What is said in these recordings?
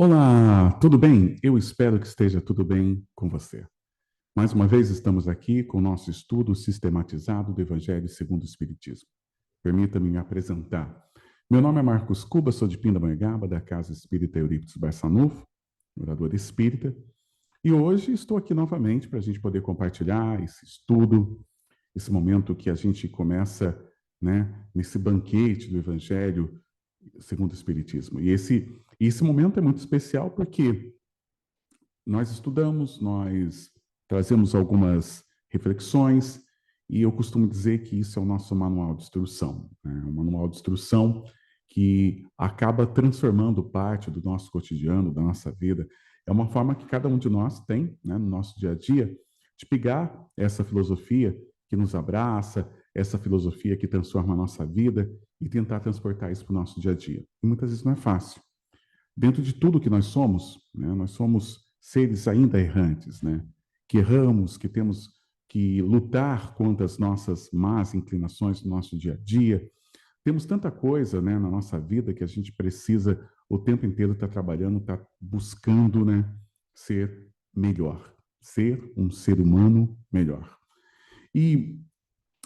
Olá, tudo bem? Eu espero que esteja tudo bem com você. Mais uma vez estamos aqui com o nosso estudo sistematizado do Evangelho segundo o Espiritismo. Permita-me me apresentar. Meu nome é Marcos Cuba, sou de Pindamonhangaba, da Casa Espírita Eurípides Barçanufo, orador espírita, e hoje estou aqui novamente para a gente poder compartilhar esse estudo, esse momento que a gente começa, nesse banquete do Evangelho segundo o Espiritismo. E esse momento é muito especial porque nós estudamos, nós trazemos algumas reflexões, e eu costumo dizer que isso é o nosso manual de instrução, né? Um manual de instrução que acaba transformando parte do nosso cotidiano, da nossa vida. É uma forma que cada um de nós tem, né, no nosso dia a dia, de pegar essa filosofia que nos abraça, essa filosofia que transforma a nossa vida e tentar transportar isso para o nosso dia a dia. E muitas vezes não é fácil. Dentro de tudo que nós somos, né, nós somos seres ainda errantes, né, que erramos, que temos que lutar contra as nossas más inclinações no nosso dia a dia. Temos tanta coisa, né, na nossa vida que a gente precisa o tempo inteiro estar trabalhando, estar buscando, né, ser melhor, ser um ser humano melhor. E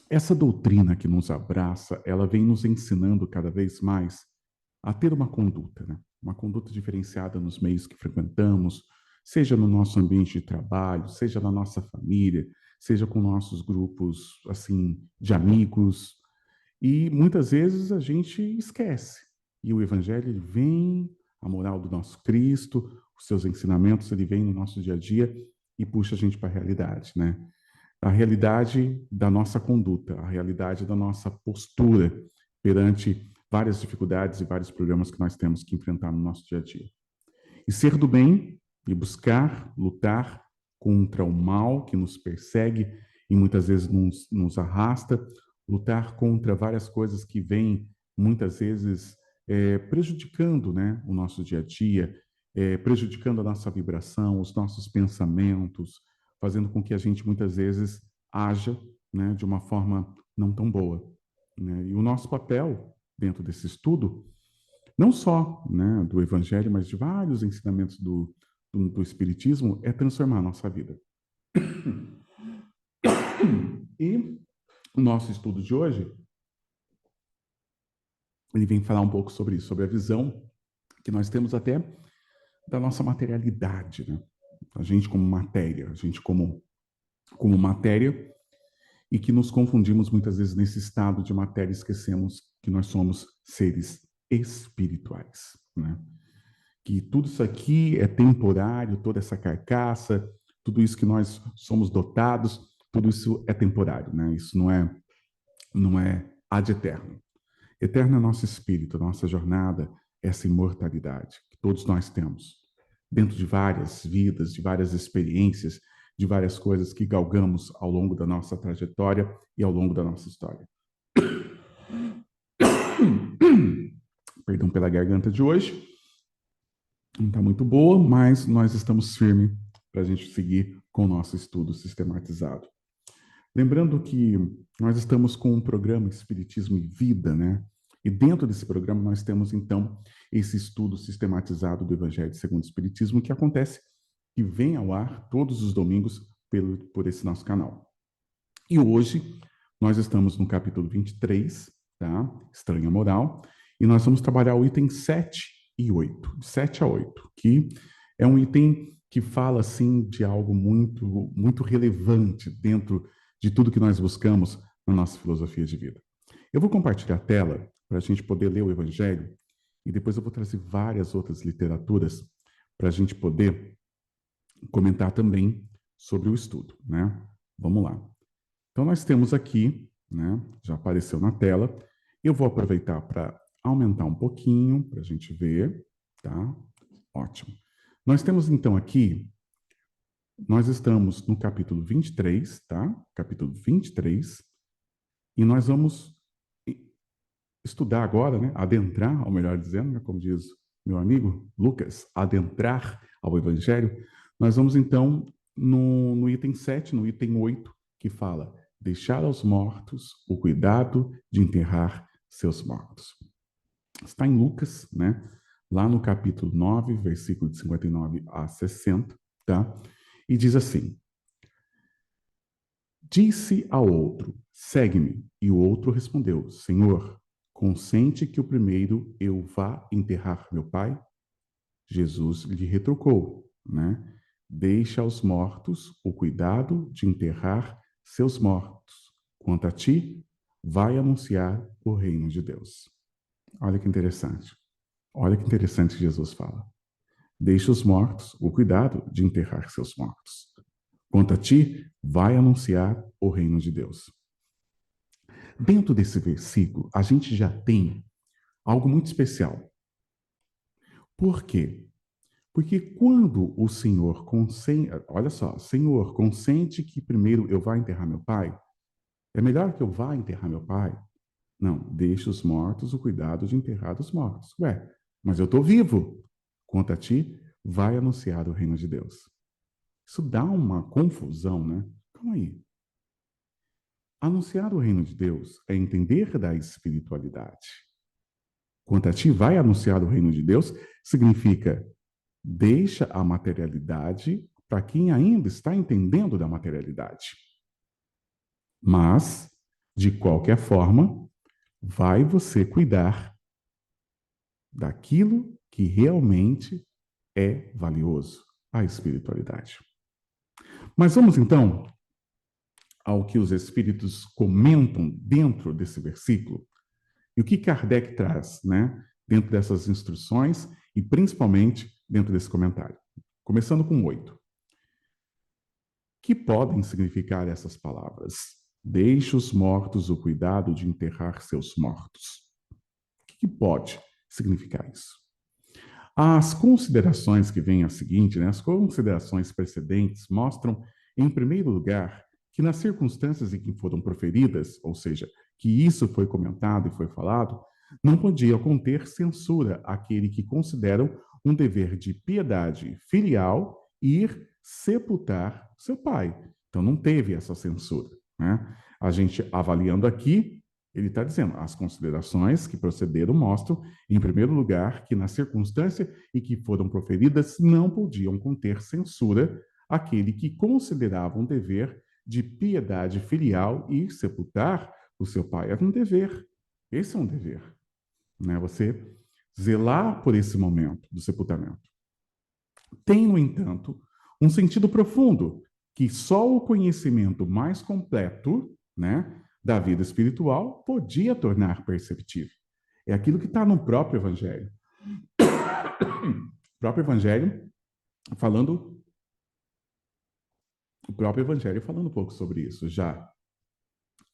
essa doutrina que nos abraça, ela vem nos ensinando cada vez mais a ter uma conduta, né? Uma conduta diferenciada nos meios que frequentamos, seja no nosso ambiente de trabalho, seja na nossa família, seja com nossos grupos, assim, de amigos. E muitas vezes a gente esquece. E o Evangelho, ele vem, a moral do nosso Cristo, os seus ensinamentos, ele vem no nosso dia a dia e puxa a gente para a realidade, né? A realidade da nossa conduta, a realidade da nossa postura perante várias dificuldades e vários problemas que nós temos que enfrentar no nosso dia a dia. E ser do bem e buscar lutar contra o mal que nos persegue e muitas vezes nos arrasta, lutar contra várias coisas que vêm muitas vezes prejudicando, né, o nosso dia a dia, prejudicando a nossa vibração, os nossos pensamentos, fazendo com que a gente muitas vezes haja, né, de uma forma não tão boa, né? E o nosso papel dentro desse estudo, não só, né, do Evangelho, mas de vários ensinamentos do Espiritismo, é transformar a nossa vida. E o nosso estudo de hoje, ele vem falar um pouco sobre isso, sobre a visão que nós temos até da nossa materialidade, né? A gente como matéria, a gente como matéria, e que nos confundimos muitas vezes nesse estado de matéria e esquecemos que nós somos seres espirituais, né? Que tudo isso aqui é temporário, toda essa carcaça, tudo isso que nós somos dotados, tudo isso é temporário, né? Isso não é ad eterno. Eterno é nosso espírito, nossa jornada, essa imortalidade que todos nós temos, dentro de várias vidas, de várias experiências, de várias coisas que galgamos ao longo da nossa trajetória e ao longo da nossa história. Perdão pela garganta de hoje, não está muito boa, mas nós estamos firmes para a gente seguir com o nosso estudo sistematizado. Lembrando que nós estamos com um programa Espiritismo e Vida, né? E dentro desse programa nós temos, então, esse estudo sistematizado do Evangelho segundo o Espiritismo, que acontece e vem ao ar todos os domingos por esse nosso canal. E hoje nós estamos no capítulo 23, tá? Estranha Moral, e nós vamos trabalhar o item 7 e 8, de 7 a 8, que é um item que fala, assim, de algo muito, muito relevante dentro de tudo que nós buscamos na nossa filosofia de vida. Eu vou compartilhar a tela para a gente poder ler o Evangelho e depois eu vou trazer várias outras literaturas para a gente poder comentar também sobre o estudo, né? Vamos lá. Então, nós temos aqui, né? Já apareceu na tela. Eu vou aproveitar para aumentar um pouquinho para a gente ver, tá? Ótimo. Nós temos, então, aqui, nós estamos no capítulo 23, tá? Capítulo 23, e nós vamos estudar agora, né? Adentrar, ou melhor dizendo, né? Como diz meu amigo Lucas, adentrar ao Evangelho. Nós vamos, então, no item 7, no item 8, que fala: deixar aos mortos o cuidado de enterrar seus mortos. Está em Lucas, né? lá no capítulo 9, versículo de 59 a 60, tá? E diz assim: Disse ao outro, segue-me. E o outro respondeu, Senhor, consente que o primeiro eu vá enterrar meu pai? Jesus lhe retrucou, né? Deixa aos mortos o cuidado de enterrar seus mortos. Quanto a ti, vai anunciar o reino de Deus. Olha que interessante. Olha que interessante que Jesus fala. Deixa os mortos o cuidado de enterrar seus mortos. Quanto a ti, vai anunciar o reino de Deus. Dentro desse versículo, a gente já tem algo muito especial. Por quê? Porque quando o Senhor consente, olha só, Senhor, consente que primeiro eu vá enterrar meu pai, é melhor que eu vá enterrar meu pai? Não, deixa os mortos o cuidado de enterrar os mortos. Ué, mas eu estou vivo. Quanto a ti, vai anunciar o reino de Deus. Isso dá uma confusão, né? Calma aí. Anunciar o reino de Deus é entender da espiritualidade. Quanto a ti, vai anunciar o reino de Deus significa deixa a materialidade para quem ainda está entendendo da materialidade. Mas, de qualquer forma, vai você cuidar daquilo que realmente é valioso, a espiritualidade. Mas vamos então ao que os espíritos comentam dentro desse versículo e o que Kardec traz, né, dentro dessas instruções e principalmente dentro desse comentário. Começando com 8. Que podem significar essas palavras? Deixe os mortos o cuidado de enterrar seus mortos. O que pode significar isso? As considerações que vêm a seguinte, né, as considerações precedentes, mostram, em primeiro lugar, que nas circunstâncias em que foram proferidas, ou seja, que isso foi comentado e foi falado, não podia conter censura àquele que consideram um dever de piedade filial ir sepultar seu pai. Então não teve essa censura, né? A gente avaliando aqui, ele está dizendo, as considerações que procederam mostram, em primeiro lugar, que na circunstância em que foram proferidas não podiam conter censura àquele que considerava um dever de piedade filial ir sepultar o seu pai. Era um dever. Esse é um dever, né? Você zelar por esse momento do sepultamento. Tem, no entanto, um sentido profundo que só o conhecimento mais completo, né, da vida espiritual podia tornar perceptível. É aquilo que está no próprio Evangelho. O próprio Evangelho falando, o próprio Evangelho falando um pouco sobre isso já.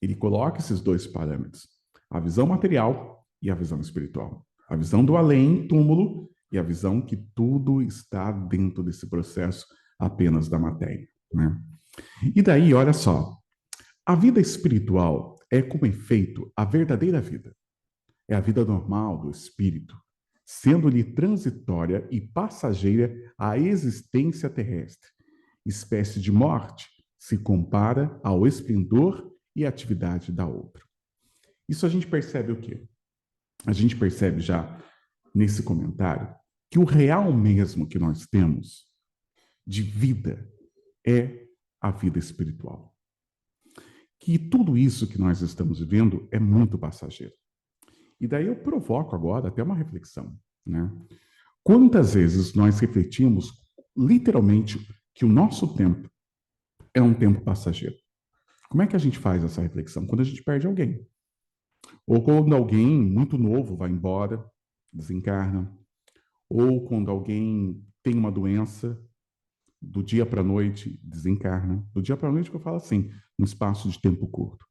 Ele coloca esses dois parâmetros, a visão material e a visão espiritual. A visão do além-túmulo e a visão que tudo está dentro desse processo apenas da matéria, né? E daí, olha só, a vida espiritual é, como efeito, a verdadeira vida. É a vida normal do espírito, sendo-lhe transitória e passageira a existência terrestre. Espécie de morte se compara ao esplendor e atividade da outra. Isso a gente percebe o quê? A gente percebe já nesse comentário que o real mesmo que nós temos de vida é a vida espiritual. Que tudo isso que nós estamos vivendo é muito passageiro. E daí eu provoco agora até uma reflexão, né? Quantas vezes nós refletimos literalmente que o nosso tempo é um tempo passageiro? Como é que a gente faz essa reflexão? Quando a gente perde alguém. Ou quando alguém muito novo vai embora, desencarna. Ou quando alguém tem uma doença, do dia para a noite, desencarna. Do dia para a noite que eu falo assim, num espaço de tempo curto.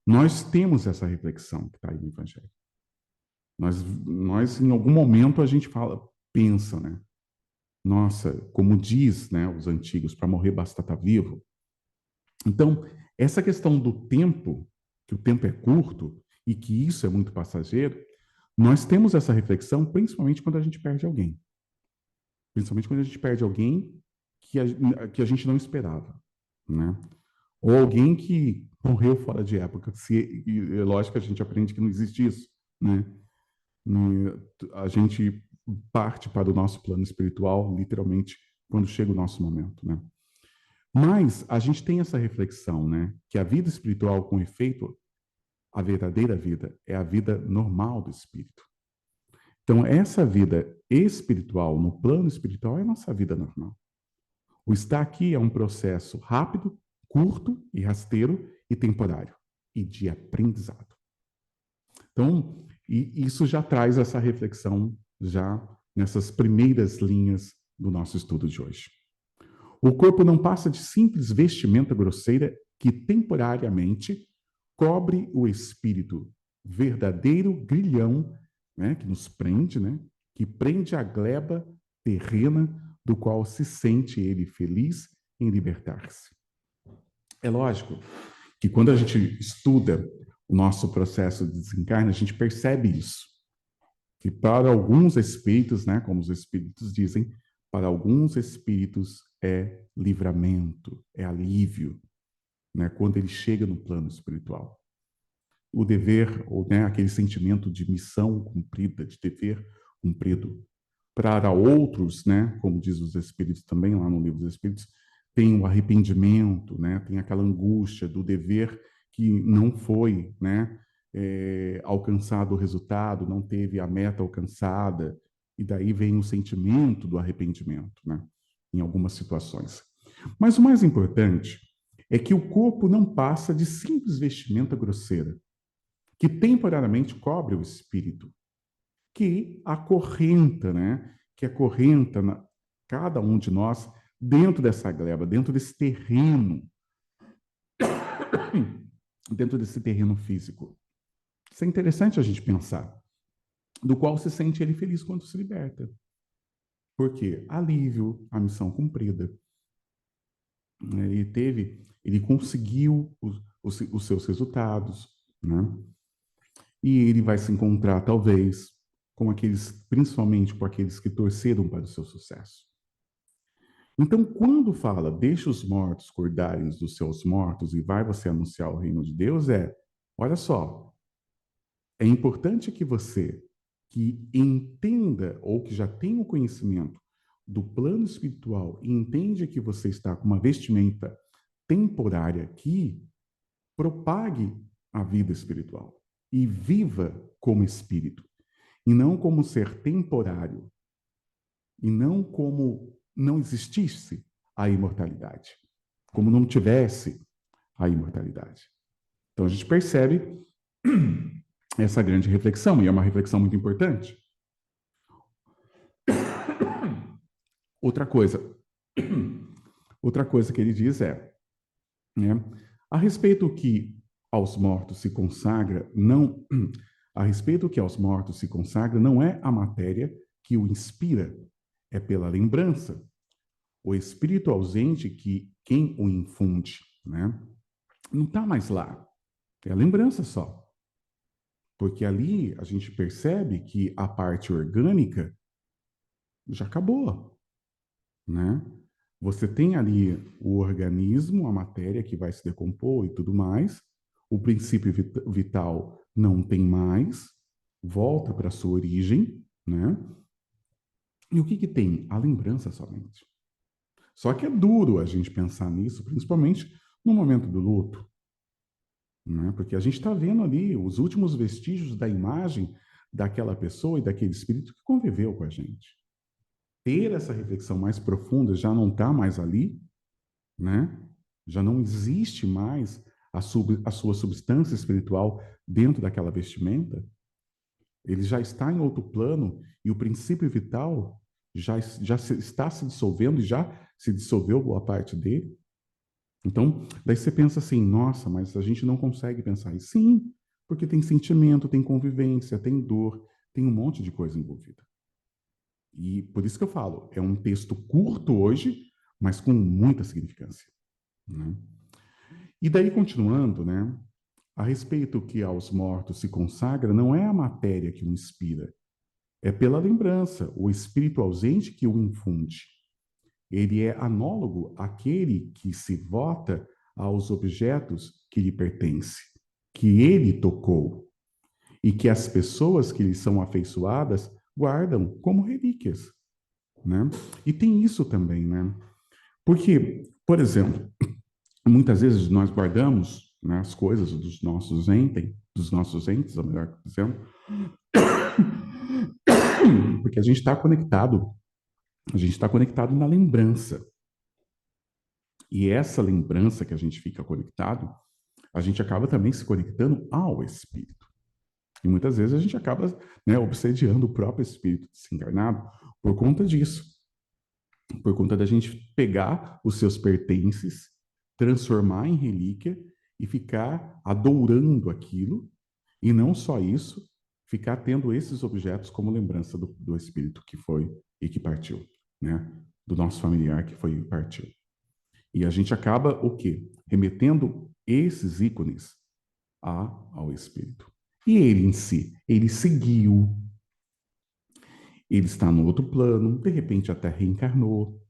Nós temos essa reflexão que está aí no Evangelho. Nós, em algum momento, a gente fala, pensa, né? Nossa, como diz, né, os antigos, para morrer basta estar vivo. Então, essa questão do tempo, que o tempo é curto e que isso é muito passageiro, nós temos essa reflexão principalmente quando a gente perde alguém. Principalmente quando a gente perde alguém que a gente não esperava, né? Ou alguém que morreu fora de época. E é lógico que a gente aprende que não existe isso, né? A gente parte para o nosso plano espiritual, literalmente, quando chega o nosso momento, né? Mas a gente tem essa reflexão, né? Que a vida espiritual, com efeito, a verdadeira vida, é a vida normal do espírito. Então, essa vida espiritual, no plano espiritual, é a nossa vida normal. O estar aqui é um processo rápido, curto e rasteiro e temporário, e de aprendizado. Então, isso já traz essa reflexão já nessas primeiras linhas do nosso estudo de hoje. O corpo não passa de simples vestimenta grosseira que temporariamente cobre o espírito, verdadeiro grilhão, né, que nos prende, né, que prende a gleba terrena do qual se sente ele feliz em libertar-se. É lógico que quando a gente estuda o nosso processo de desencarne, a gente percebe isso. Que para alguns espíritos, né, como os espíritos dizem, para alguns espíritos é livramento, é alívio, né, quando ele chega no plano espiritual. O dever, ou né, aquele sentimento de missão cumprida, de dever cumprido. Para outros, né, como diz os espíritos também lá no livro dos espíritos, tem o arrependimento, né, tem aquela angústia do dever que não foi, né, alcançado o resultado, não teve a meta alcançada, e daí vem o sentimento do arrependimento, né, em algumas situações. Mas o mais importante é que o corpo não passa de simples vestimenta grosseira, que temporariamente cobre o espírito, que acorrenta, né? Que acorrenta cada um de nós dentro dessa gleba, dentro desse terreno, dentro desse terreno físico. Isso é interessante a gente pensar, do qual se sente ele feliz quando se liberta. Porque alívio, a missão cumprida. Ele conseguiu os seus resultados, né? E ele vai se encontrar, talvez, com aqueles, principalmente com aqueles que torceram para o seu sucesso. Então, quando fala, deixa os mortos acordarem dos seus mortos e vai você anunciar o reino de Deus, olha só, é importante que você, que entenda ou que já tem o conhecimento do plano espiritual e entende que você está com uma vestimenta temporária aqui, propague a vida espiritual e viva como espírito, e não como ser temporário, e não como não existisse a imortalidade, como não tivesse a imortalidade. Então a gente percebe essa grande reflexão, e é uma reflexão muito importante. Outra coisa que ele diz né, a respeito que aos mortos se consagra, não a respeito que aos mortos se consagra não é a matéria que o inspira, é pela lembrança. O espírito ausente que quem o infunde, né? Não está mais lá. É a lembrança só. Porque ali a gente percebe que a parte orgânica já acabou, né? Você tem ali o organismo, a matéria que vai se decompor e tudo mais. O princípio vital não tem mais, volta para a sua origem, né? E o que tem? A lembrança somente. Só que é duro a gente pensar nisso, principalmente no momento do luto, né? Porque a gente está vendo ali os últimos vestígios da imagem daquela pessoa e daquele espírito que conviveu com a gente. Ter essa reflexão mais profunda já não está mais ali, né? Já não existe mais a sua substância espiritual dentro daquela vestimenta. Ele já está em outro plano e o princípio vital já está se dissolvendo e já se dissolveu boa parte dele. Então, daí você pensa assim, nossa, mas a gente não consegue pensar isso. Sim, porque tem sentimento, tem convivência, tem dor, tem um monte de coisa envolvida. E por isso que eu falo, é um texto curto hoje, mas com muita significância, né? E daí, continuando, né? A respeito que aos mortos se consagra, não é a matéria que o inspira, é pela lembrança, o espírito ausente que o infunde. Ele é anólogo àquele que se vota aos objetos que lhe pertencem, que ele tocou, e que as pessoas que lhe são afeiçoadas guardam como relíquias, né? E tem isso também, né? Porque, por exemplo, muitas vezes nós guardamos, né, as coisas dos nossos entes, ou melhor dizendo, porque a gente está conectado na lembrança. E essa lembrança que a gente fica conectado, a gente acaba também se conectando ao espírito. E muitas vezes a gente acaba, né, obsediando o próprio espírito desencarnado por conta disso. Por conta da gente pegar os seus pertences, transformar em relíquia e ficar adorando aquilo. E não só isso, ficar tendo esses objetos como lembrança do espírito que foi e que partiu, né? Do nosso familiar que foi e partiu. E a gente acaba o quê? Remetendo esses ícones ao espírito. E ele em si, ele seguiu, ele está no outro plano, de repente até reencarnou,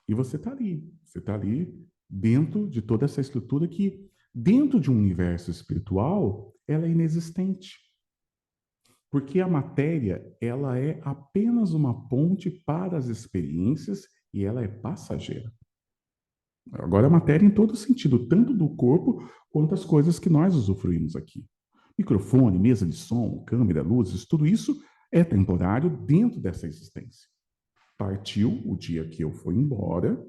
e você está ali dentro de toda essa estrutura que, dentro de um universo espiritual, ela é inexistente. Porque a matéria, ela é apenas uma ponte para as experiências e ela é passageira. Agora, a matéria em todo sentido, tanto do corpo quanto as coisas que nós usufruímos aqui. Microfone, mesa de som, câmera, luzes, tudo isso é temporário dentro dessa existência. Partiu o dia que eu fui embora,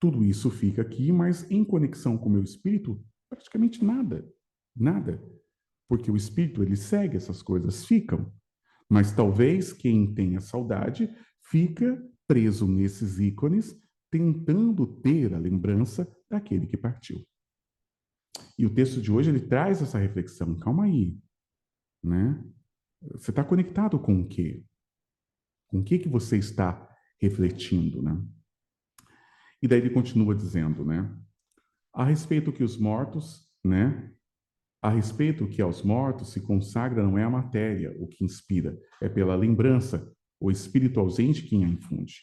tudo isso fica aqui, mas em conexão com o meu espírito, praticamente nada. Nada. Porque o espírito, ele segue, essas coisas ficam. Mas talvez quem tenha saudade fica preso nesses ícones, tentando ter a lembrança daquele que partiu. E o texto de hoje, ele traz essa reflexão. Calma aí, né? Você está conectado com o quê? Com o que você está refletindo, né? E daí ele continua dizendo, né? A respeito que os mortos, né? A respeito que aos mortos se consagra não é a matéria o que inspira, é pela lembrança, o espírito ausente quem a infunde.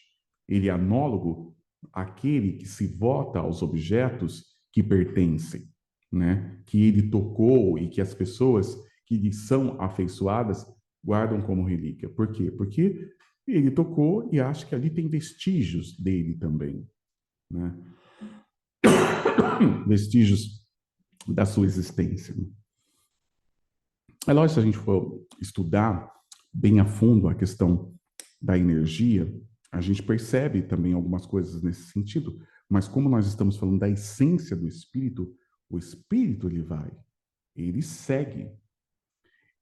Ele é anólogo àquele que se vota aos objetos que pertencem, né? Que ele tocou e que as pessoas que lhe são afeiçoadas guardam como relíquia. Por quê? Porque ele tocou e acha que ali tem vestígios dele também, né? Vestígios da sua existência. É lógico, se a gente for estudar bem a fundo a questão da energia, a gente percebe também algumas coisas nesse sentido, mas como nós estamos falando da essência do espírito, o espírito ele vai, ele segue.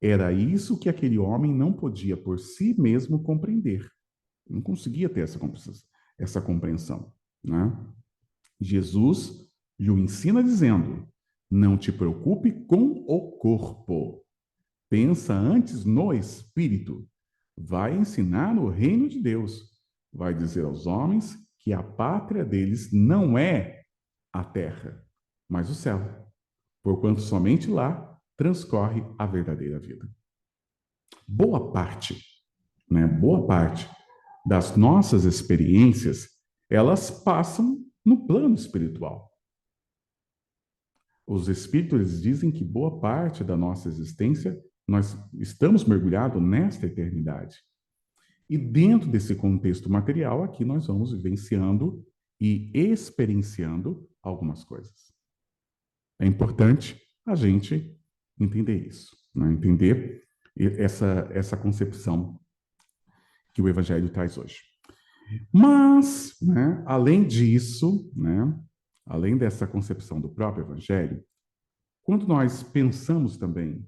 Era isso que aquele homem não podia por si mesmo compreender. Não conseguia ter essa compreensão, né? Jesus lhe ensina dizendo: não te preocupe com o corpo. Pensa antes no espírito. Vai ensinar no reino de Deus. Vai dizer aos homens que a pátria deles não é a terra, mas o céu, porquanto somente lá transcorre a verdadeira vida. Boa parte, né? Boa parte das nossas experiências, elas passam no plano espiritual. Os espíritos dizem que boa parte da nossa existência nós estamos mergulhados nesta eternidade. E dentro desse contexto material, aqui nós vamos vivenciando e experienciando algumas coisas. É importante a gente entender isso, né? Entender essa concepção que o Evangelho traz hoje. Mas, né, além disso, né, além dessa concepção do próprio Evangelho, quando nós pensamos também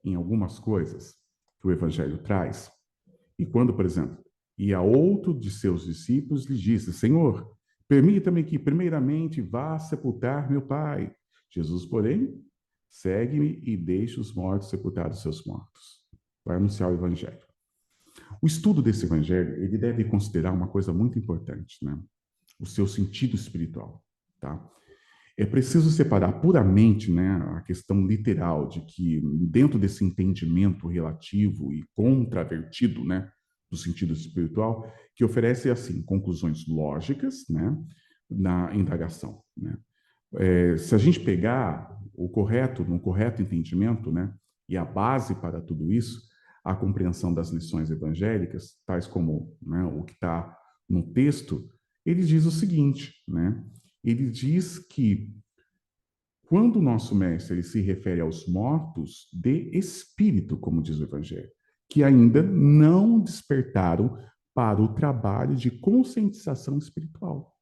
em algumas coisas que o Evangelho traz, e quando, por exemplo, e a outro de seus discípulos lhe disse: Senhor, permita-me que primeiramente vá sepultar meu pai. Jesus, porém, segue-me e deixe os mortos sepultar os seus mortos. Vai anunciar o Evangelho. O estudo desse Evangelho, ele deve considerar uma coisa muito importante, né? O seu sentido espiritual, tá? É preciso separar puramente, né, a questão literal de que dentro desse entendimento relativo e contravertido, né, do sentido espiritual, que oferece assim conclusões lógicas, né, na indagação, né? Se a gente pegar no correto entendimento, né, e a base para tudo isso, a compreensão das lições evangélicas, tais como, né, o que está no texto, ele diz o seguinte, né? Ele diz que quando o nosso mestre ele se refere aos mortos de espírito, como diz o Evangelho, que ainda não despertaram para o trabalho de conscientização espiritual.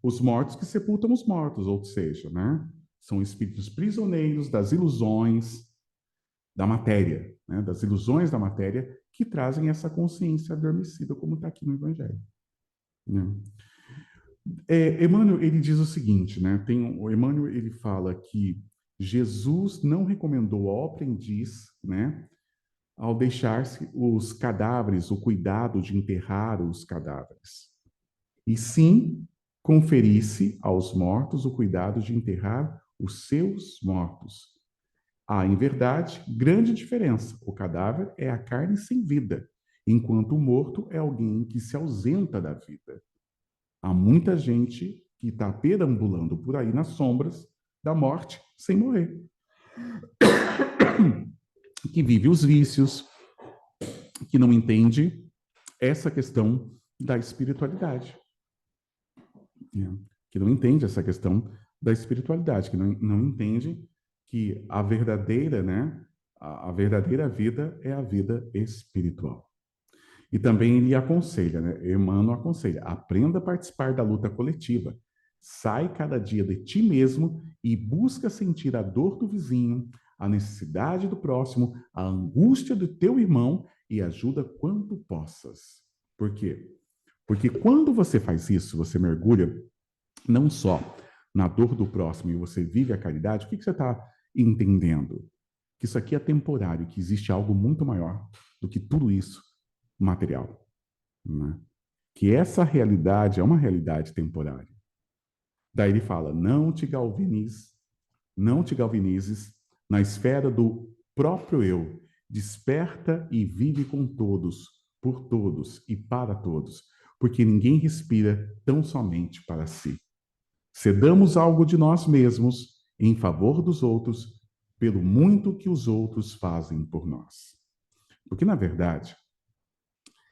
Os mortos que sepultam os mortos, ou seja, né, são espíritos prisioneiros das ilusões da matéria, né, das ilusões da matéria, que trazem essa consciência adormecida, como está aqui no Evangelho. Né? Emmanuel, ele diz o seguinte, né? O Emmanuel, ele fala que Jesus não recomendou ao aprendiz, né, ao deixar-se os cadáveres, o cuidado de enterrar os cadáveres, e sim conferisse aos mortos o cuidado de enterrar os seus mortos. Há, em verdade, grande diferença. O cadáver é a carne sem vida, enquanto o morto é alguém que se ausenta da vida. Há muita gente que está perambulando por aí nas sombras da morte sem morrer. Que vive os vícios, que não entende essa questão da espiritualidade. Que não entende essa questão da espiritualidade, que não entende que a verdadeira, né, a verdadeira vida é a vida espiritual. E também ele aconselha, né? Emmanuel aconselha, aprenda a participar da luta coletiva. Sai cada dia de ti mesmo e busca sentir a dor do vizinho, a necessidade do próximo, a angústia do teu irmão e ajuda quanto possas. Por quê? Porque quando você faz isso, você mergulha não só na dor do próximo e você vive a caridade, o que você está entendendo? Que isso aqui é temporário, que existe algo muito maior do que tudo isso material, né? Que essa realidade é uma realidade temporária. Daí ele fala, não te galvanizes na esfera do próprio eu, desperta e vive com todos, por todos e para todos, porque ninguém respira tão somente para si. Cedamos algo de nós mesmos em favor dos outros, pelo muito que os outros fazem por nós. Porque, na verdade,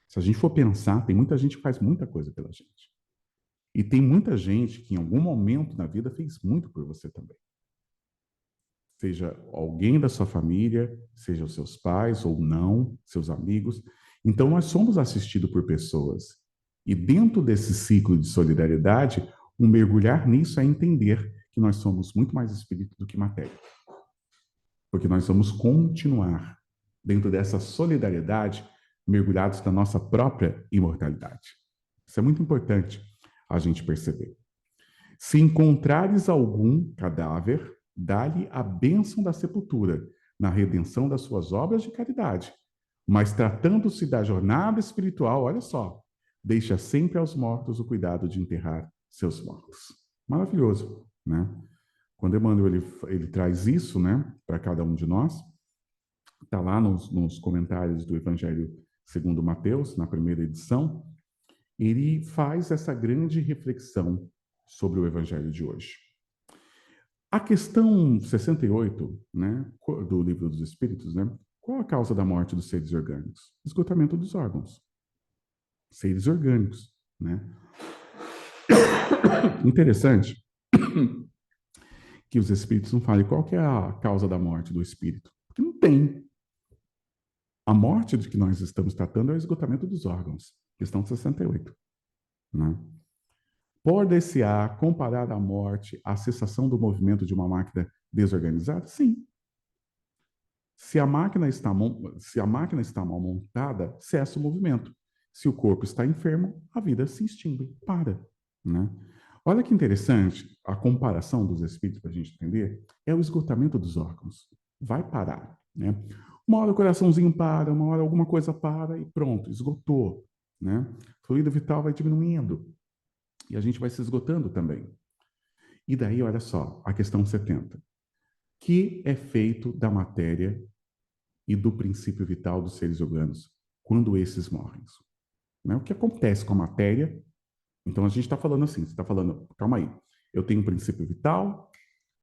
se a gente for pensar, tem muita gente que faz muita coisa pela gente. E tem muita gente que em algum momento na vida fez muito por você também. Seja alguém da sua família, seja os seus pais ou não, seus amigos. Então nós somos assistidos por pessoas. E dentro desse ciclo de solidariedade, um mergulhar nisso é entender que nós somos muito mais espírito do que matéria. Porque nós vamos continuar dentro dessa solidariedade mergulhados na nossa própria imortalidade. Isso é muito importante a gente perceber. Se encontrares algum cadáver, dá-lhe a bênção da sepultura, na redenção das suas obras de caridade. Mas tratando-se da jornada espiritual, olha só, deixa sempre aos mortos o cuidado de enterrar seus mortos. Maravilhoso, né? Quando Emmanuel ele traz isso, né, para cada um de nós, está lá nos comentários do Evangelho segundo Mateus, na primeira edição, ele faz essa grande reflexão sobre o Evangelho de hoje. A questão 68, né, do Livro dos Espíritos, né, qual a causa da morte dos seres orgânicos? Esgotamento dos órgãos. Seres orgânicos, né? Interessante que os espíritos não falem qual que é a causa da morte do espírito. Porque não tem. A morte de que nós estamos tratando é o esgotamento dos órgãos. Questão 68. Né? Pode-se-á comparar a morte à cessação do movimento de uma máquina desorganizada? Sim. Se a máquina está mal montada, cessa o movimento. Se o corpo está enfermo, a vida se extingue, para. Né? Olha que interessante a comparação dos espíritos para a gente entender. É o esgotamento dos órgãos. Vai parar. Né? Uma hora o coraçãozinho para, uma hora alguma coisa para e pronto, esgotou. Né? O fluido vital vai diminuindo. E a gente vai se esgotando também. E daí, olha só, a questão 70. Que é feito da matéria e do princípio vital dos seres humanos quando esses morrem? Né? O que acontece com a matéria? Então, a gente está falando assim, você está falando, calma aí, eu tenho um princípio vital,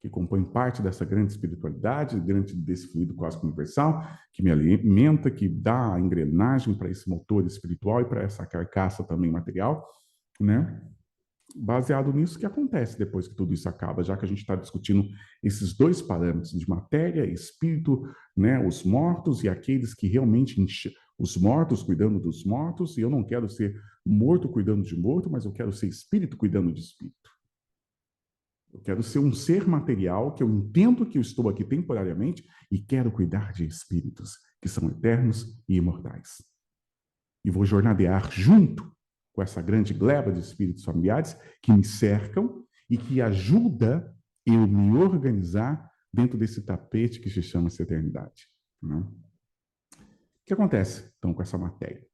que compõem parte dessa grande espiritualidade, grande desse fluido cósmico universal, que me alimenta, que dá a engrenagem para esse motor espiritual e para essa carcaça também material, né? Baseado nisso, que acontece depois que tudo isso acaba, já que a gente está discutindo esses dois parâmetros de matéria e espírito, né? Os mortos e aqueles que realmente os mortos cuidando dos mortos, e eu não quero ser morto cuidando de morto, mas eu quero ser espírito cuidando de espírito. Eu quero ser um ser material que eu entendo que eu estou aqui temporariamente e quero cuidar de espíritos que são eternos e imortais. E vou jornadear junto com essa grande gleba de espíritos familiares que me cercam e que ajuda eu me organizar dentro desse tapete que se chama eternidade. Né? O que acontece, então, com essa matéria?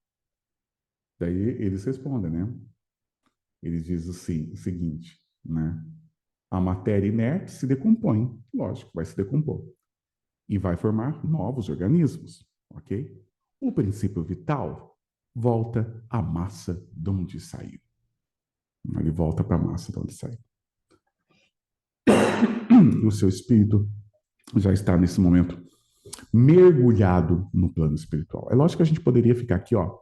Daí eles respondem, né? Eles dizem assim, o seguinte, né? A matéria inerte se decompõe, lógico, vai se decompor. E vai formar novos organismos, ok? O princípio vital volta à massa de onde saiu. Ele volta para a massa de onde saiu. E o seu espírito já está, nesse momento, mergulhado no plano espiritual. É lógico que a gente poderia ficar aqui, ó,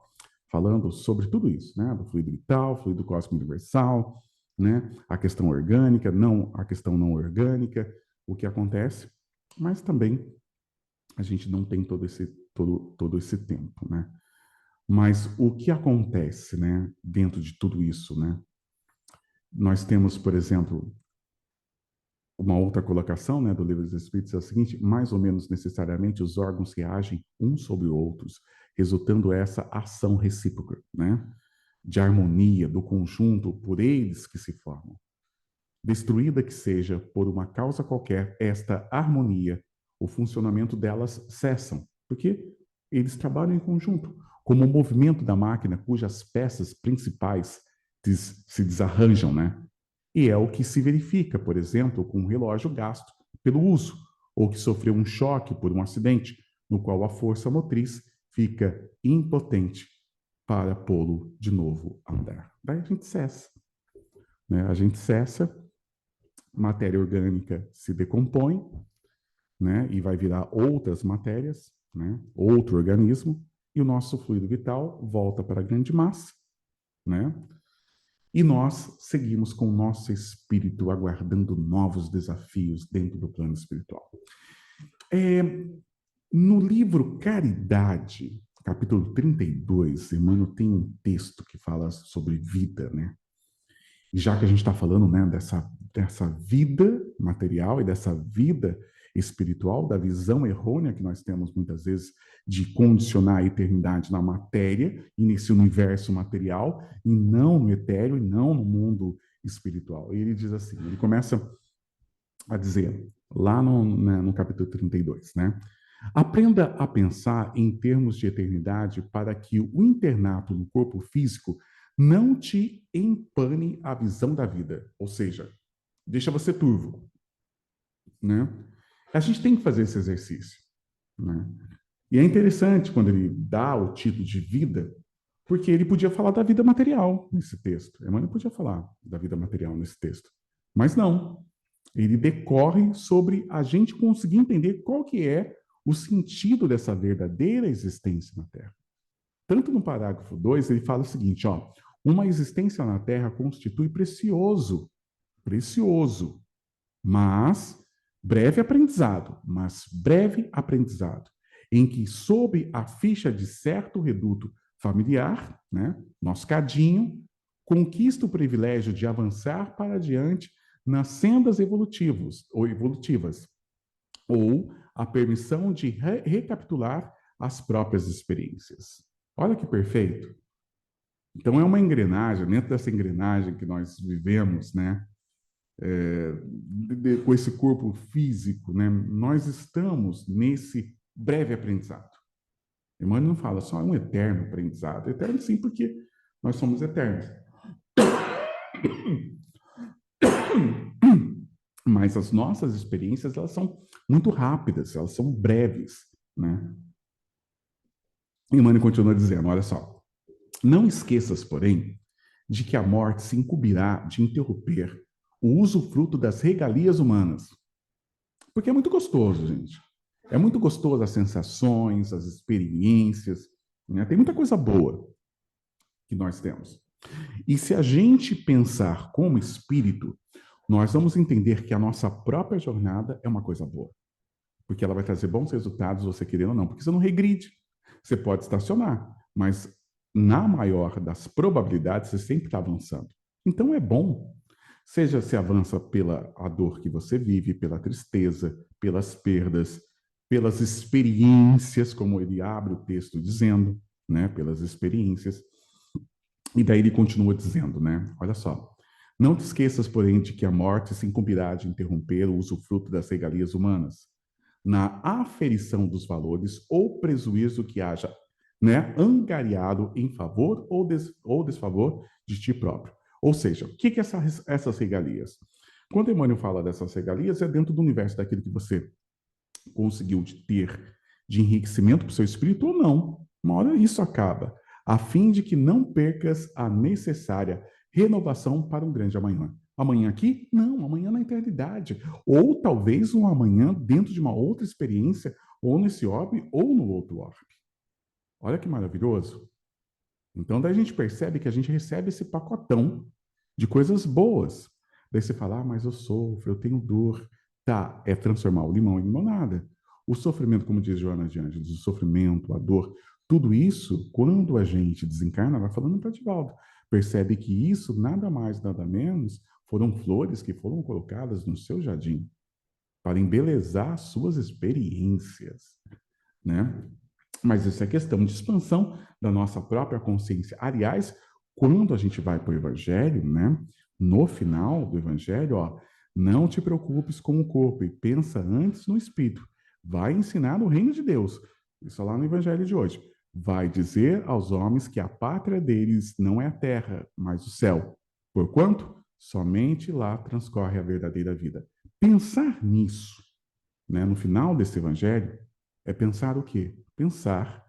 falando sobre tudo isso, né? Do fluido vital, fluido cósmico universal, né? A questão orgânica, não a questão não orgânica, o que acontece, mas também a gente não tem todo esse tempo, né? Mas o que acontece, né, dentro de tudo isso, né? Nós temos, por exemplo, uma outra colocação, né, do Livro dos Espíritos é a seguinte: mais ou menos necessariamente os órgãos reagem uns sobre outros, resultando essa ação recíproca, né, de harmonia do conjunto por eles que se formam. Destruída que seja por uma causa qualquer esta harmonia, o funcionamento delas cessam, porque eles trabalham em conjunto, como o movimento da máquina cujas peças principais se desarranjam, né? E é o que se verifica, por exemplo, com um relógio gasto pelo uso, ou que sofreu um choque por um acidente, no qual a força motriz fica impotente para pô-lo de novo a andar. Daí a gente cessa. Né? A gente cessa, matéria orgânica se decompõe, né? E vai virar outras matérias, né? Outro organismo, e o nosso fluido vital volta para a grande massa, né? E nós seguimos com o nosso espírito aguardando novos desafios dentro do plano espiritual. No livro Caridade, capítulo 32, Emmanuel tem um texto que fala sobre vida, né? E já que a gente está falando, né, dessa vida material e dessa vida espiritual, da visão errônea que nós temos muitas vezes de condicionar a eternidade na matéria e nesse universo material, e não no etéreo, e não no mundo espiritual. E ele diz assim, ele começa a dizer, lá no capítulo 32, né? Aprenda a pensar em termos de eternidade para que o internato no corpo físico não te empane a visão da vida, ou seja, deixa você turvo, né? A gente tem que fazer esse exercício, né? E é interessante quando ele dá o título de vida, porque ele podia falar da vida material nesse texto. Emmanuel podia falar da vida material nesse texto, mas não. Ele decorre sobre a gente conseguir entender qual que é o sentido dessa verdadeira existência na Terra. Tanto no parágrafo 2, ele fala o seguinte, ó, uma existência na Terra constitui precioso, mas breve aprendizado, em que, sob a ficha de certo reduto familiar, né, nosso cadinho, conquista o privilégio de avançar para adiante nas sendas evolutivas, ou a permissão de recapitular as próprias experiências. Olha que perfeito. Então, é uma engrenagem, dentro dessa engrenagem que nós vivemos, né, com esse corpo físico, né, nós estamos nesse breve aprendizado. Emmanuel não fala só um eterno aprendizado. Eterno sim, porque nós somos eternos. Mas as nossas experiências, elas são muito rápidas, elas são breves, né? E Emmanuel continua dizendo, olha só, não esqueças, porém, de que a morte se incumbirá de interromper o usufruto das regalias humanas. Porque é muito gostoso, gente. É muito gostoso as sensações, as experiências, né? Tem muita coisa boa que nós temos. E se a gente pensar como espírito, nós vamos entender que a nossa própria jornada é uma coisa boa. Porque ela vai trazer bons resultados, você querendo ou não, porque você não regride. Você pode estacionar, mas na maior das probabilidades, você sempre está avançando. Então é bom. Seja se avança pela a dor que você vive, pela tristeza, pelas perdas, pelas experiências, como ele abre o texto dizendo, né? Pelas experiências. E daí ele continua dizendo, né? Olha só. Não te esqueças, porém, de que a morte se incumbirá de interromper o usufruto das regalias humanas, na aferição dos valores ou prejuízo que haja, né, angariado em favor ou desfavor de ti próprio. Ou seja, o que que essas regalias? Quando Emmanuel fala dessas regalias, é dentro do universo daquilo que você conseguiu ter de enriquecimento para o seu espírito ou não. Uma hora isso acaba, a fim de que não percas a necessária renovação para um grande amanhã. Amanhã aqui? Não, amanhã na eternidade. Ou talvez um amanhã dentro de uma outra experiência, ou nesse orbe, ou no outro orbe. Olha que maravilhoso. Então, daí a gente percebe que a gente recebe esse pacotão de coisas boas. Daí você fala, mas eu sofro, eu tenho dor. Tá, é transformar o limão em limonada. O sofrimento, como diz Joana de Ângeles, o sofrimento, a dor, tudo isso, quando a gente desencarna, vai falando para Divaldo, percebe que isso, nada mais, nada menos, foram flores que foram colocadas no seu jardim para embelezar suas experiências, né? Mas isso é questão de expansão da nossa própria consciência. Aliás, quando a gente vai para o Evangelho, né? No final do Evangelho, ó, não te preocupes com o corpo e pensa antes no Espírito. Vai ensinar o reino de Deus. Isso lá no Evangelho de hoje. Vai dizer aos homens que a pátria deles não é a terra, mas o céu. Porquanto, somente lá transcorre a verdadeira vida. Pensar nisso, né, no final desse Evangelho, é pensar o quê? Pensar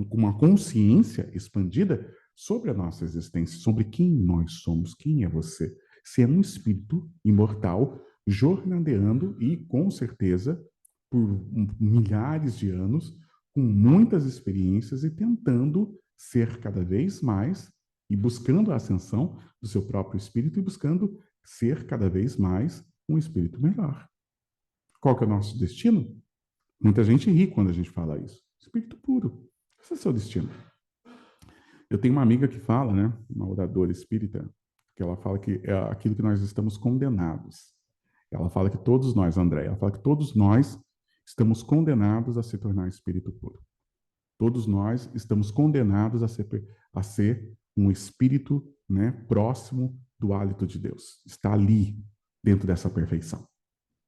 com uma consciência expandida sobre a nossa existência, sobre quem nós somos, quem é você. Você é um espírito imortal, jornadeando e, com certeza, por milhares de anos, com muitas experiências e tentando ser cada vez mais e buscando a ascensão do seu próprio espírito e buscando ser cada vez mais um espírito melhor. Qual que é o nosso destino? Muita gente ri quando a gente fala isso. Espírito puro. Esse é o seu destino. Eu tenho uma amiga que fala, né, uma oradora espírita, que ela fala que é aquilo que nós estamos condenados. Ela fala que todos nós, André, ela fala que todos nós estamos condenados a se tornar espírito puro. Todos nós estamos condenados a ser um espírito, né, próximo do hálito de Deus. Está ali, dentro dessa perfeição.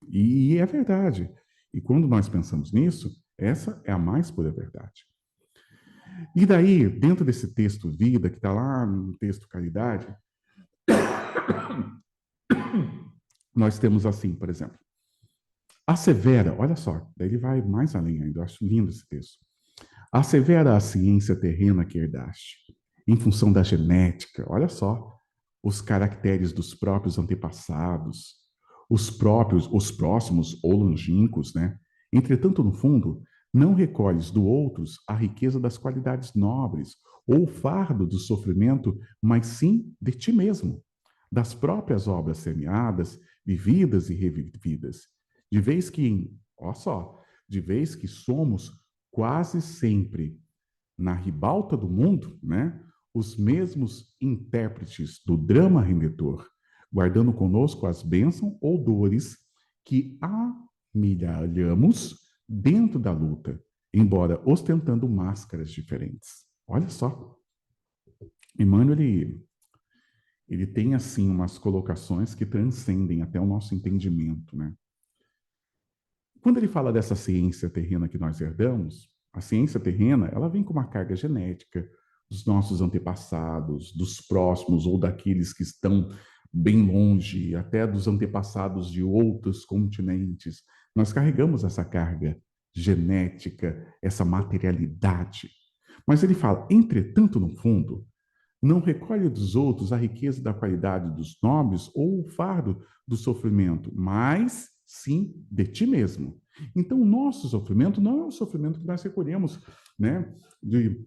E é verdade. E quando nós pensamos nisso, essa é a mais pura verdade. E daí, dentro desse texto Vida, que está lá no texto Caridade, nós temos assim, por exemplo, assevera, olha só, daí ele vai mais além ainda, eu acho lindo esse texto. Assevera a ciência terrena que herdaste, em função da genética, olha só, os caracteres dos próprios antepassados, os próximos ou longínquos, né? Entretanto, no fundo, não recolhes do outros a riqueza das qualidades nobres ou o fardo do sofrimento, mas sim de ti mesmo, das próprias obras semeadas, vividas e revividas. De vez que, ó só, de vez que somos quase sempre na ribalta do mundo, né? Os mesmos intérpretes do drama redentor, guardando conosco as bênçãos ou dores que amilhamos dentro da luta, embora ostentando máscaras diferentes. Olha só, Emmanuel, ele tem, assim, umas colocações que transcendem até o nosso entendimento, né? Quando ele fala dessa ciência terrena que nós herdamos, a ciência terrena, ela vem com uma carga genética dos nossos antepassados, dos próximos ou daqueles que estão bem longe, até dos antepassados de outros continentes. Nós carregamos essa carga genética, essa materialidade. Mas ele fala, entretanto, no fundo, não recolhe dos outros a riqueza da qualidade dos nobres ou o fardo do sofrimento, mas sim de ti mesmo. Então, o nosso sofrimento não é um sofrimento que nós recolhemos, né, de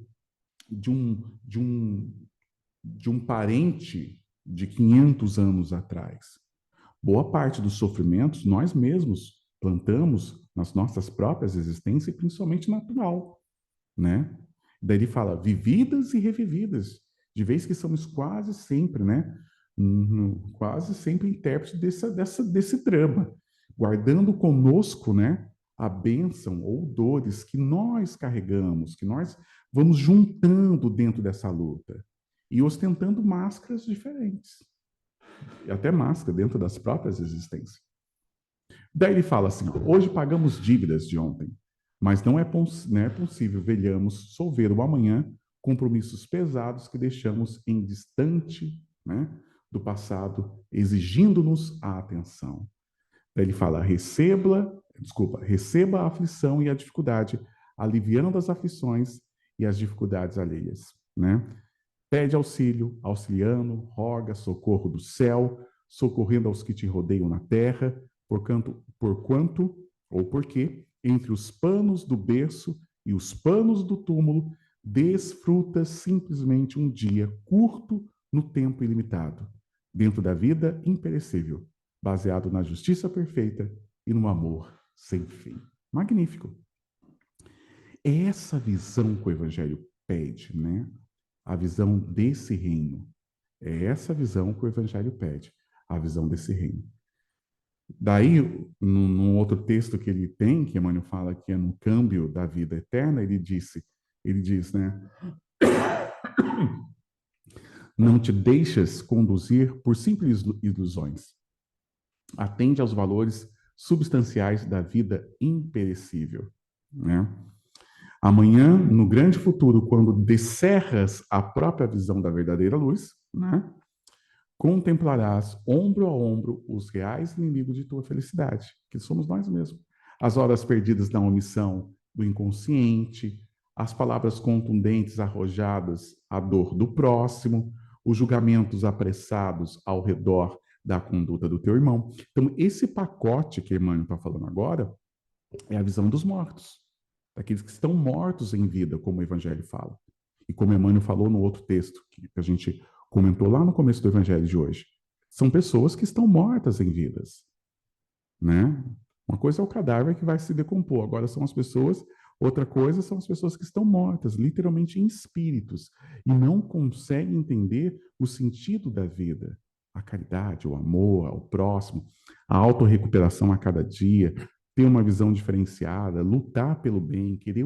um parente de 500 anos atrás. Boa parte dos sofrimentos nós mesmos plantamos nas nossas próprias existências, e principalmente na atual, né? Daí ele fala vividas e revividas, de vez que somos quase sempre, né? Quase sempre intérpretes desse drama, guardando conosco, né? A bênção ou dores que nós carregamos, que nós vamos juntando dentro dessa luta e ostentando máscaras diferentes, e até máscara dentro das próprias existências. Daí ele fala assim: hoje pagamos dívidas de ontem, mas não é possível velhamos solver o amanhã compromissos pesados que deixamos em distante, né, do passado, exigindo-nos a atenção. Daí ele fala: receba a aflição e a dificuldade, aliviando as aflições e as dificuldades alheias, né? Pede auxílio, auxiliando, roga socorro do céu, socorrendo aos que te rodeiam na terra, porquanto ou porque entre os panos do berço e os panos do túmulo desfrutas simplesmente um dia curto no tempo ilimitado, dentro da vida imperecível, baseado na justiça perfeita e no amor sem fim. Magnífico. É essa visão que o Evangelho pede, né? A visão desse reino. É essa visão que o Evangelho pede, a visão desse reino. Daí, num outro texto que ele tem, que Emmanuel fala que é no câmbio da vida eterna, ele diz, né? Não te deixas conduzir por simples ilusões. Atende aos valores substanciais da vida imperecível, né? Amanhã, no grande futuro, quando descerras a própria visão da verdadeira luz, né? Contemplarás ombro a ombro os reais inimigos de tua felicidade, que somos nós mesmos. As horas perdidas na omissão do inconsciente, as palavras contundentes arrojadas à dor do próximo, os julgamentos apressados ao redor da conduta do teu irmão. Então, esse pacote que Emmanuel está falando agora é a visão dos mortos, daqueles que estão mortos em vida, como o Evangelho fala. E como Emmanuel falou no outro texto que a gente comentou lá no começo do Evangelho de hoje, são pessoas que estão mortas em vidas, né? Uma coisa é o cadáver que vai se decompor, agora são as pessoas, outra coisa são as pessoas que estão mortas, literalmente em espíritos, e não conseguem entender o sentido da vida, a caridade, o amor ao próximo, a autorrecuperação a cada dia, ter uma visão diferenciada, lutar pelo bem, querer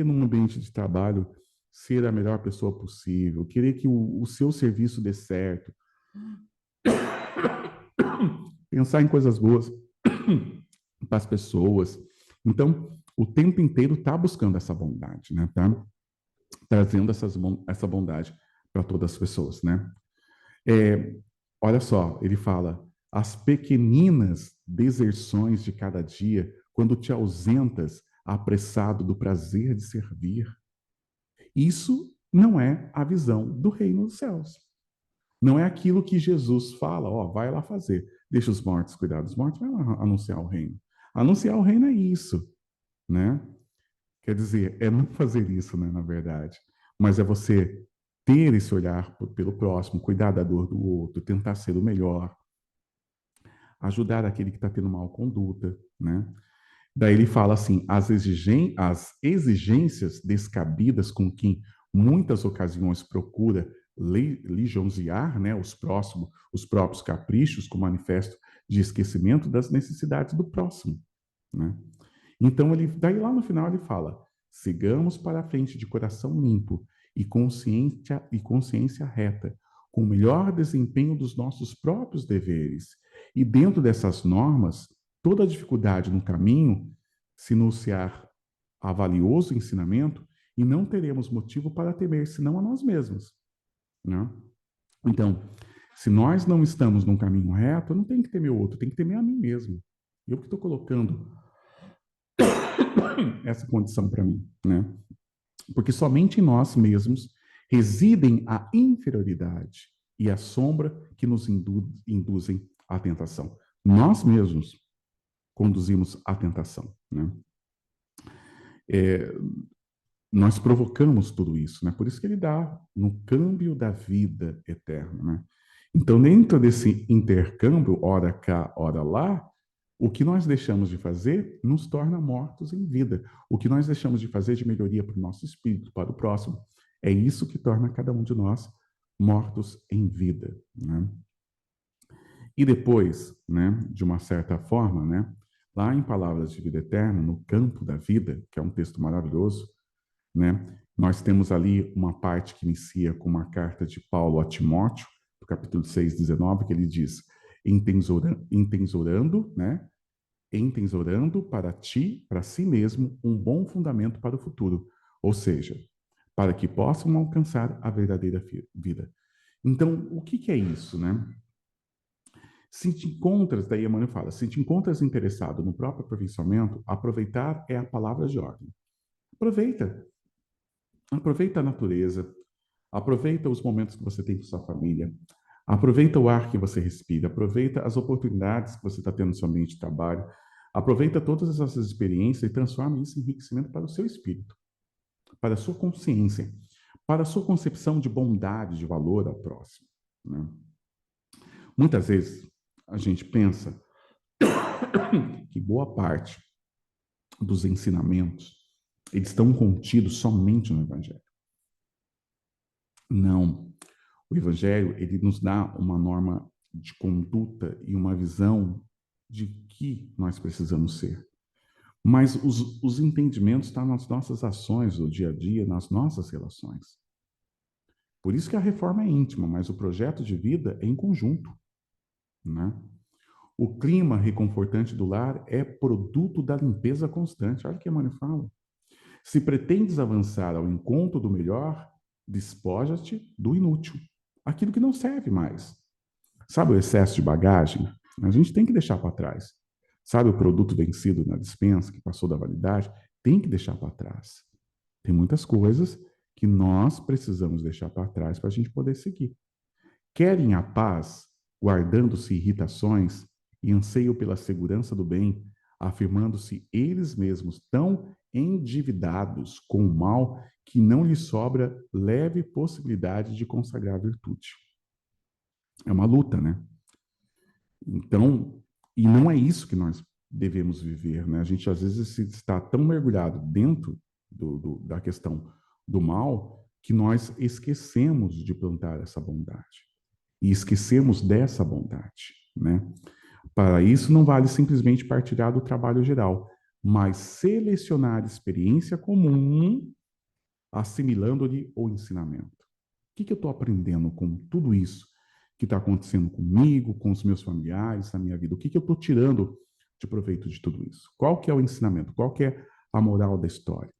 num ambiente de trabalho ser a melhor pessoa possível, querer que o seu serviço dê certo, pensar em coisas boas para as pessoas. Então, o tempo inteiro está buscando essa bondade, né? Tá trazendo essa bondade para todas as pessoas, né? Olha só, ele fala: as pequeninas deserções de cada dia, quando te ausentas apressado do prazer de servir. Isso não é a visão do reino dos céus. Não é aquilo que Jesus fala, ó, vai lá fazer. Deixa os mortos cuidar dos mortos, vai lá anunciar o reino. Anunciar o reino é isso, né? Quer dizer, é não fazer isso, né, na verdade. Mas é você ter esse olhar pelo próximo, cuidar da dor do outro, tentar ser o melhor, ajudar aquele que está tendo mal conduta, né? Daí ele fala assim: as exigências descabidas com quem muitas ocasiões procura lisonjear, né, os próprios caprichos, com manifesto de esquecimento das necessidades do próximo, né? Então daí lá no final ele fala: sigamos para a frente de coração limpo e consciência reta, com o melhor desempenho dos nossos próprios deveres. E dentro dessas normas, toda dificuldade no caminho se anunciar a valioso ensinamento e não teremos motivo para temer, senão a nós mesmos, né? Então, se nós não estamos num caminho reto, eu não tenho que temer o outro, tem que temer a mim mesmo. Eu que estou colocando essa condição para mim, né? Porque somente em nós mesmos residem a inferioridade e a sombra que nos induzem à tentação. Nós mesmos conduzimos a tentação, né? É, nós provocamos tudo isso, né? Por isso que ele dá no câmbio da vida eterna, né? Então, dentro desse intercâmbio, ora cá, ora lá, o que nós deixamos de fazer nos torna mortos em vida. O que nós deixamos de fazer de melhoria para o nosso espírito, para o próximo, é isso que torna cada um de nós mortos em vida, né? E depois, né, de uma certa forma, né, lá em Palavras de Vida Eterna, no campo da vida, que é um texto maravilhoso, né, nós temos ali uma parte que inicia com uma carta de Paulo a Timóteo, no capítulo 6, 19, que ele diz: entesourando, né, entesourando para ti, para si mesmo, um bom fundamento para o futuro, ou seja, para que possam alcançar a verdadeira vida. Então, o que é isso, né? Se te encontras, daí Emmanuel fala, se te encontras interessado no próprio aperfeiçoamento, aproveitar é a palavra de ordem. Aproveita. Aproveita a natureza, aproveita os momentos que você tem com sua família, aproveita o ar que você respira, aproveita as oportunidades que você está tendo no seu ambiente de trabalho, aproveita todas essas experiências e transforma isso em enriquecimento para o seu espírito, para a sua consciência, para a sua concepção de bondade, de valor ao próximo, né? Muitas vezes a gente pensa que boa parte dos ensinamentos eles estão contidos somente no Evangelho. Não. O Evangelho, ele nos dá uma norma de conduta e uma visão de que nós precisamos ser. Mas os entendimentos estão nas nossas ações do dia a dia, nas nossas relações. Por isso que a reforma é íntima, mas o projeto de vida é em conjunto, né? O clima reconfortante do lar é produto da limpeza constante. Olha o que a Emmanuel fala. Se pretendes avançar ao encontro do melhor, despoja-te do inútil, aquilo que não serve mais. Sabe o excesso de bagagem? A gente tem que deixar para trás. Sabe o produto vencido na despensa, que passou da validade? Tem que deixar para trás. Tem muitas coisas que nós precisamos deixar para trás para a gente poder seguir. Querem a paz, guardando-se irritações e anseio pela segurança do bem, afirmando-se eles mesmos tão endividados com o mal que não lhes sobra leve possibilidade de consagrar a virtude. É uma luta, né? Então, e não é isso que nós devemos viver, né? A gente às vezes está tão mergulhado dentro da questão do mal que nós esquecemos de plantar essa bondade. E esquecemos dessa bondade, né? Para isso não vale simplesmente partilhar do trabalho geral, mas selecionar experiência comum, assimilando-lhe o ensinamento. O que eu estou aprendendo com tudo isso que está acontecendo comigo, com os meus familiares, na minha vida? O que eu estou tirando de proveito de tudo isso? Qual que é o ensinamento? Qual que é a moral da história?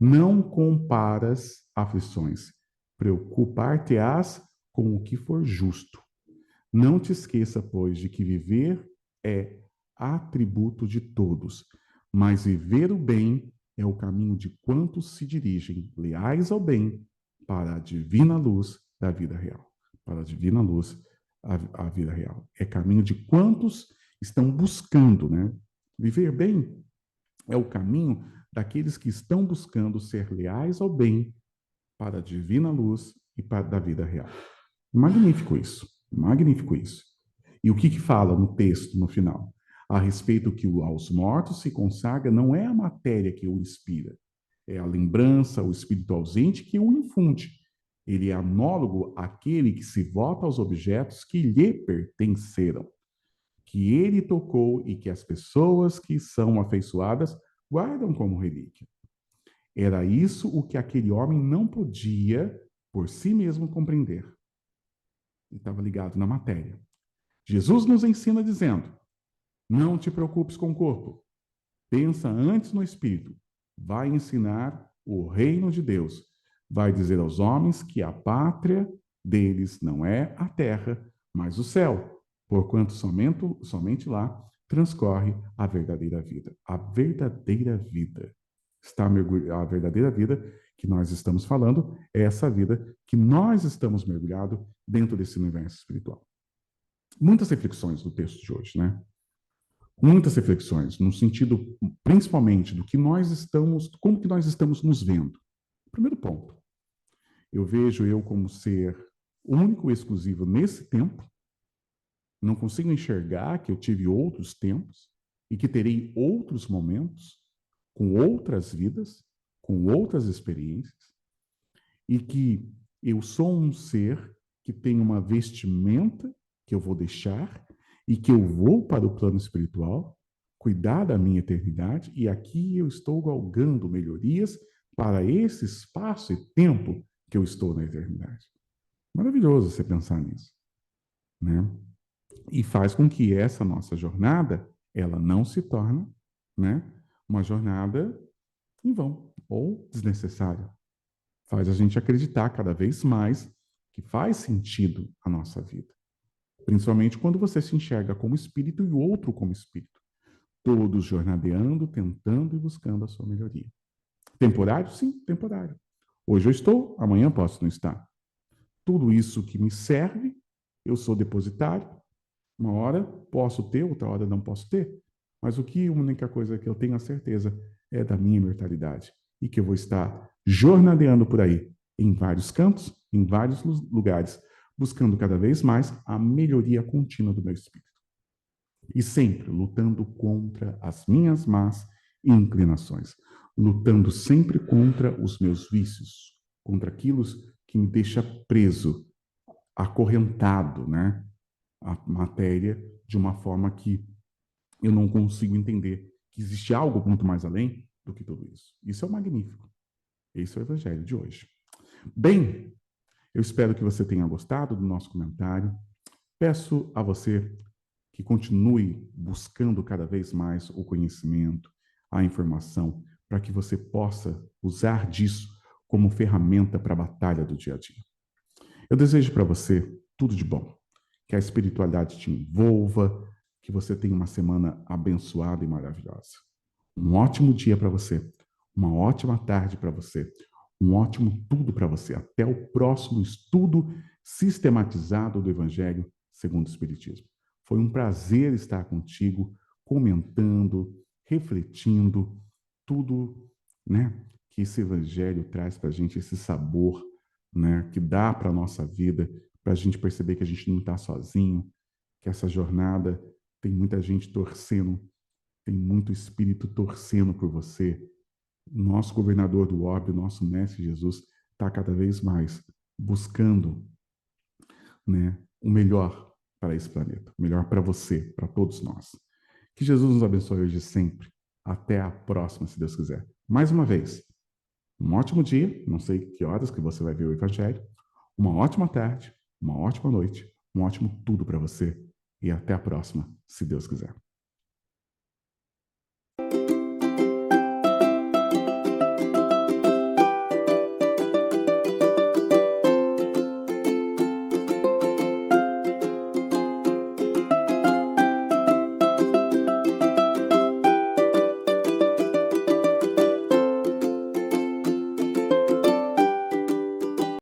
Não comparas aflições, preocupar-te-ás com o que for justo. Não te esqueça, pois, de que viver é atributo de todos, mas viver o bem é o caminho de quantos se dirigem, leais ao bem, para a divina luz da vida real. Para a divina luz, a vida real. É caminho de quantos estão buscando, né? Viver bem é o caminho daqueles que estão buscando ser leais ao bem, para a divina luz e para da vida real. Magnífico isso. Magnífico isso. E o que fala no texto, no final? A respeito que aos mortos se consagra não é a matéria que o inspira, é a lembrança, o espírito ausente que o infunde. Ele é anólogo àquele que se vota aos objetos que lhe pertenceram, que ele tocou e que as pessoas que são afeiçoadas guardam como relíquia. Era isso o que aquele homem não podia por si mesmo compreender. Ele estava ligado na matéria. Jesus nos ensina dizendo: não te preocupes com o corpo, pensa antes no espírito. Vai ensinar o reino de Deus. Vai dizer aos homens que a pátria deles não é a terra, mas o céu, porquanto somente lá transcorre a verdadeira vida. A verdadeira vida. A verdadeira vida que nós estamos falando é essa vida que nós estamos mergulhados dentro desse universo espiritual. muitas reflexões do texto de hoje, né? Muitas reflexões, no sentido, principalmente, do que nós estamos, como que nós estamos nos vendo. Primeiro ponto, eu vejo eu como ser único e exclusivo nesse tempo, não consigo enxergar que eu tive outros tempos e que terei outros momentos, com outras vidas, com outras experiências, e que eu sou um ser que tem uma vestimenta que eu vou deixar e que eu vou para o plano espiritual, cuidar da minha eternidade, e aqui eu estou galgando melhorias para esse espaço e tempo que eu estou na eternidade. Maravilhoso você pensar nisso, né? E faz com que essa nossa jornada, ela não se torne, né, uma jornada em vão ou desnecessária. Faz a gente acreditar cada vez mais que faz sentido a nossa vida. Principalmente quando você se enxerga como espírito e o outro como espírito. Todos jornadeando, tentando e buscando a sua melhoria. Temporário? Sim, temporário. Hoje eu estou, amanhã posso não estar. Tudo isso que me serve, eu sou depositário. Uma hora posso ter, outra hora não posso ter. Mas a única coisa que eu tenho a certeza é da minha imortalidade. E que eu vou estar jornadeando por aí, em vários cantos, em vários lugares, buscando cada vez mais a melhoria contínua do meu espírito. E sempre lutando contra as minhas más inclinações. Lutando sempre contra os meus vícios, contra aquilo que me deixa preso, acorrentado, né? A matéria de uma forma que eu não consigo entender que existe algo muito mais além do que tudo isso. Isso é o magnífico. Esse é o evangelho de hoje. Bem, eu espero que você tenha gostado do nosso comentário. Peço a você que continue buscando cada vez mais o conhecimento, a informação, para que você possa usar disso como ferramenta para a batalha do dia a dia. Eu desejo para você tudo de bom. Que a espiritualidade te envolva, que você tenha uma semana abençoada e maravilhosa. Um ótimo dia para você, uma ótima tarde para você, um ótimo tudo para você. Até o próximo estudo sistematizado do Evangelho segundo o Espiritismo. Foi um prazer estar contigo, comentando, refletindo tudo, né, que esse Evangelho traz para a gente, esse sabor, né, que dá para a nossa vida, para a gente perceber que a gente não está sozinho, que essa jornada tem muita gente torcendo, tem muito espírito torcendo por você. Nosso governador do orbe, nosso mestre Jesus, está cada vez mais buscando, né, o melhor para esse planeta, o melhor para você, para todos nós. Que Jesus nos abençoe hoje e sempre. Até a próxima, se Deus quiser. Mais uma vez, um ótimo dia, não sei que horas que você vai ver o Evangelho, uma ótima tarde, uma ótima noite, um ótimo tudo para você e até a próxima, se Deus quiser.